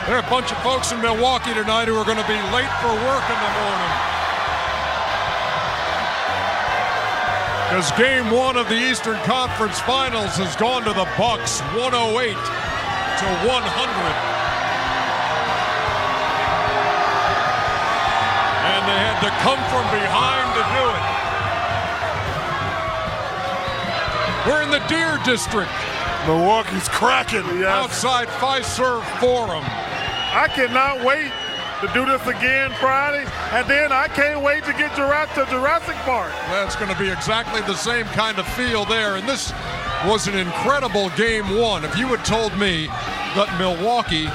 There are a bunch of folks in Milwaukee tonight who are going to be late for work in the morning. As game one of the Eastern Conference Finals has gone to the Bucks, 108 to 100. And they had to come from behind to do it. We're in the Deer District. Milwaukee's cracking. Yes. Outside Fiserv Forum. I cannot wait to do this again Friday, and then I can't wait to get to Jurassic Park. That's going to be exactly the same kind of feel there, and this was an incredible game one. If you had told me that Milwaukee,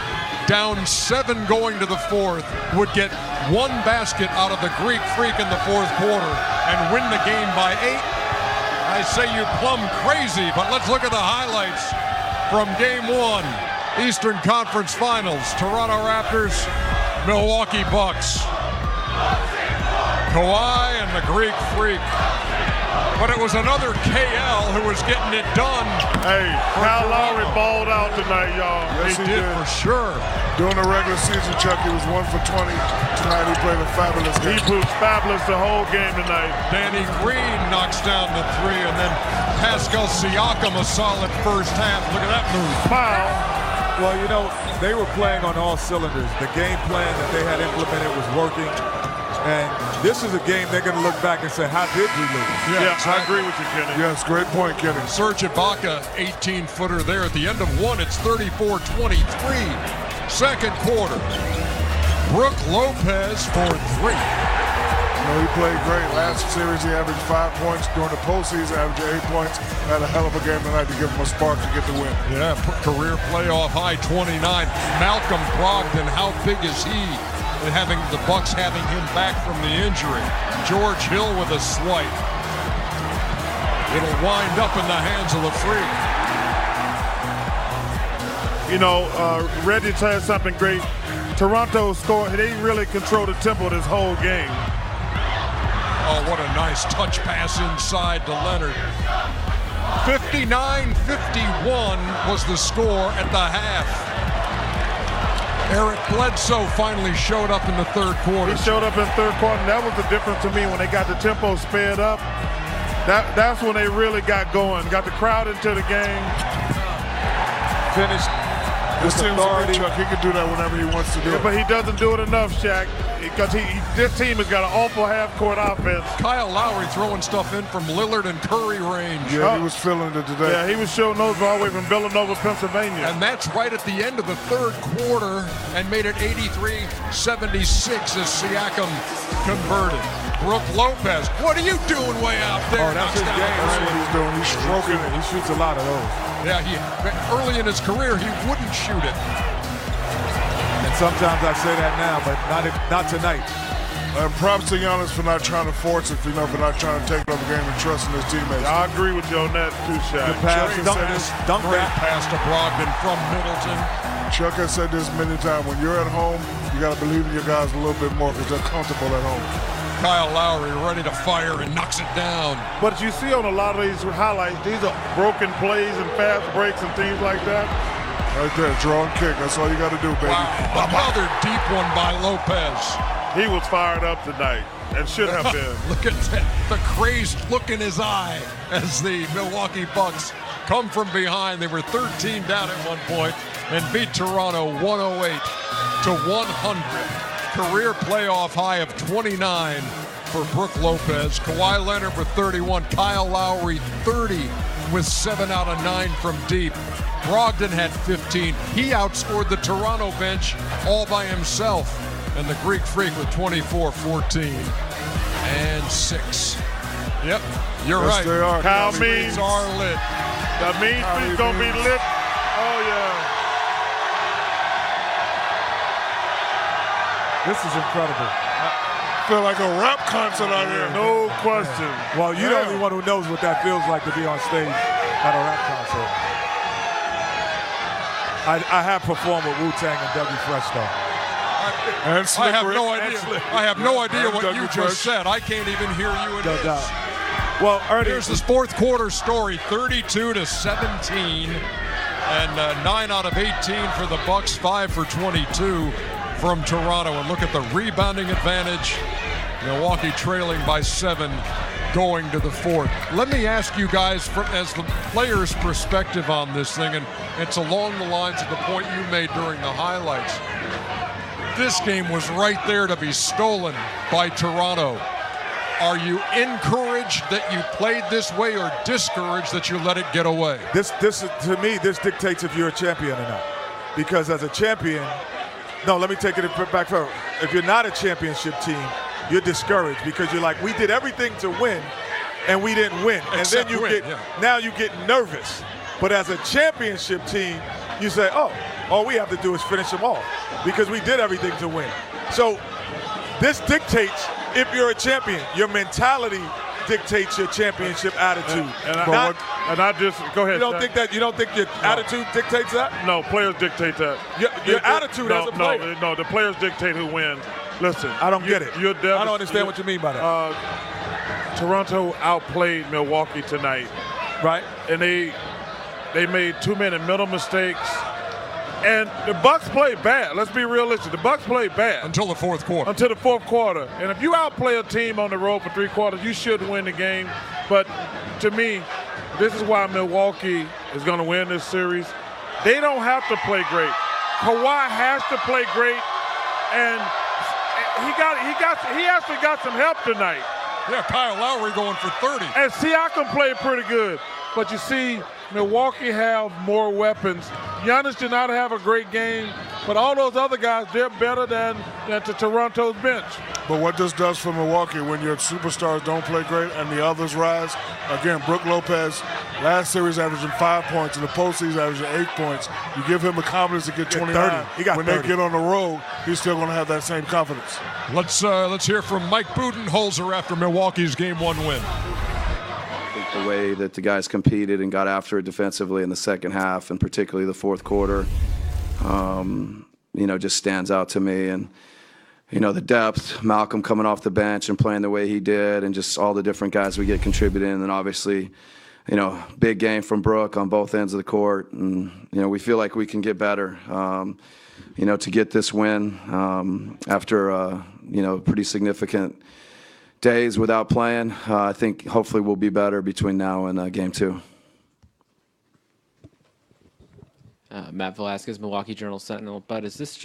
down 7 going to the fourth, would get 1 basket out of the Greek Freak in the fourth quarter and win the game by 8, I say you're plumb crazy. But let's look at the highlights from game one. Eastern Conference Finals, Toronto Raptors, Milwaukee Bucks. Kawhi and the Greek Freak. But it was another KL who was getting it done. Hey, Kyle Lowry balled out tonight, y'all. Yes, he did for sure. During the regular season, Chuck, he was 1 for 20. Tonight he played a fabulous game. He proved fabulous the whole game tonight. Danny Green knocks down the 3, and then Pascal Siakam a solid first half. Look at that move. Foul. Well, you know, they were playing on all cylinders. The game plan that they had implemented was working. And this is a game they're going to look back and say, how did we lose? Yeah, exactly. I agree with you, Kenny. Yes, great point, Kenny. Serge Ibaka, 18-footer there. At the end of one, it's 34-23. Second quarter. Brook Lopez for 3. You know, he played great. Last series, he averaged 5 points. During the postseason, averaged 8 points. Had a hell of a game tonight to give him a spark to get the win. Yeah, career playoff high 29. Malcolm Brogdon, how big is he? And having the Bucks having him back from the injury. George Hill with a swipe. It'll wind up in the hands of the Freak. You know, Reggie said something great. Toronto scored. They really controlled the tempo this whole game. Oh, what a nice touch pass inside to Leonard. 59-51 was the score at the half. Eric Bledsoe finally showed up in the third quarter. He showed up in the third quarter, and that was the difference to me when they got the tempo sped up. That's when they really got going, got the crowd into the game. Finished. This team's a Chuck. He can do that whenever he wants to do it. But he doesn't do it enough, Shaq, because this team has got an awful half-court offense. Kyle Lowry throwing stuff in from Lillard and Curry range. Yeah, he was feeling it today. Yeah, he was showing those all the way from Villanova, Pennsylvania. And that's right at the end of the third quarter and made it 83-76 as Siakam converted. Brook Lopez, what are you doing way out there? Oh, that's his game. That's what he's doing. He's stroking it. He shoots a lot of those. Yeah, early in his career, he wouldn't shoot it. And sometimes I say that now, but not tonight. And props to Giannis for not trying to force it, for not trying to take over the game and trusting his teammates. I agree with you on that too, Shaq. Good pass. Great pass to Brogdon from Middleton. Chuck has said this many times. When you're at home, you got to believe in your guys a little bit more because they're comfortable at home. Kyle Lowry ready to fire and knocks it down. But you see on a lot of these highlights, these are broken plays and fast breaks and things like that. Right there, draw and kick. That's all you got to do, baby. Wow, another deep one by Lopez. He was fired up tonight and should have been. Look at that, the crazed look in his eye as the Milwaukee Bucks come from behind. They were 13 down at one point and beat Toronto 108 to 100. Career playoff high of 29 for Brook Lopez. Kawhi Leonard with 31. Kyle Lowry 30 with 7 out of 9 from deep. Brogdon had 15. He outscored the Toronto bench all by himself. And the Greek Freak with 24, 14, and 6. Yep, you're yes, right. They are. Kyle Means are lit. The Mean Street's gonna be lit. Oh yeah. This is incredible. Feel like a rap concert out here. No question. Well, you're the only one who knows what that feels like to be on stage at a rap concert. I have performed with Wu-Tang and Dougie Fresh though. I have no idea. I have no idea what you just said. I can't even hear you in this. Well, Ernie, here's this fourth quarter story, 32-17. And 9 out of 18 for the Bucks, 5 for 22 from Toronto. And look at the rebounding advantage. Milwaukee trailing by 7 going to the fourth. Let me ask you guys, as the players' perspective on this thing, and it's along the lines of the point you made during the highlights. This game was right there to be stolen by Toronto. Are you encouraged that you played this way or discouraged that you let it get away? This to me, this dictates if you're a champion or not. Because as a champion, no, let me take it back further. If you're not a championship team, you're discouraged because you're like, we did everything to win and we didn't win. Except and then now you get nervous. But as a championship team, you say, oh, all we have to do is finish them off because we did everything to win. So this dictates if you're a champion. Your mentality dictates your championship attitude. And I just go ahead. You don't think your attitude dictates that? No, players dictate that. Your attitude as a player. No, the players dictate who wins. Listen, I don't get it. I don't understand what you mean by that. Toronto outplayed Milwaukee tonight, right? And they made 2-minute mental mistakes. And the Bucks played bad. Let's be realistic. The Bucks played bad. Until the fourth quarter. And if you outplay a team on the road for 3 quarters, you should win the game. But to me, this is why Milwaukee is going to win this series. They don't have to play great. Kawhi has to play great, and he actually got some help tonight. Yeah, Kyle Lowry going for 30. And Siakam played pretty good. But you see, Milwaukee have more weapons. Giannis did not have a great game, but all those other guys, they're better than to Toronto's bench. But what this does for Milwaukee, when your superstars don't play great and the others rise, again, Brook Lopez, last series averaging 5 points, in the postseason averaging 8 points. You give him the confidence to get 29. He got when 30. They get on the road, he's still going to have that same confidence. Let's hear from Mike Budenholzer after Milwaukee's Game 1 win. The way that the guys competed and got after it defensively in the second half, and particularly the fourth quarter, just stands out to me. And, the depth, Malcolm coming off the bench and playing the way he did, and just all the different guys we get contributing. And then obviously, big game from Brook on both ends of the court. And, we feel like we can get better, to get this win after, pretty significant days without playing. I think hopefully we'll be better between now and Game 2. Matt Velasquez, Milwaukee Journal-Sentinel. But is this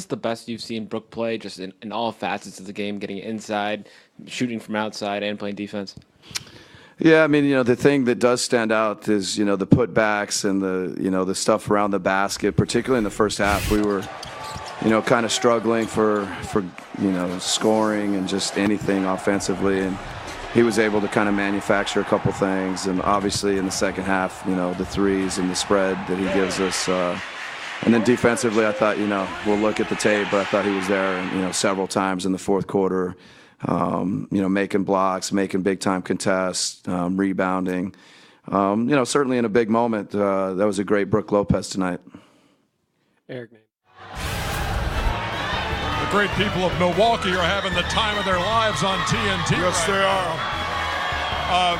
the best you've seen Brook play, just in all facets of the game, getting inside, shooting from outside, and playing defense? Yeah, I mean, the thing that does stand out is, the putbacks and the stuff around the basket, particularly in the first half. We were kind of struggling for scoring and just anything offensively, and he was able to kind of manufacture a couple things. And obviously in the second half, the threes and the spread that he gives us. And then defensively, I thought, we'll look at the tape, but I thought he was there, several times in the fourth quarter, making blocks, making big-time contests, rebounding. Certainly in a big moment, that was a great Brook Lopez tonight. Eric. The great people of Milwaukee are having the time of their lives on TNT. Yes, right they now. are.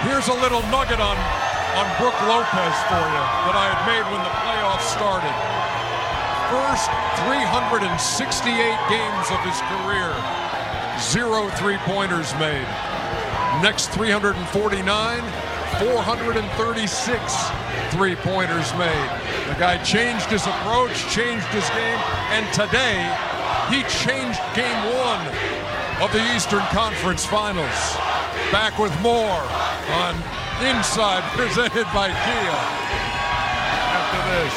Here's a little nugget on Brook Lopez for you that I had made when the playoffs started. First 368 games of his career, 0 3-pointers made. Next 349, 436 3-pointers made. The guy changed his approach, changed his game, and today he changed Game 1 of the Eastern Conference Finals. Back with more on Inside, presented by Kia. After this.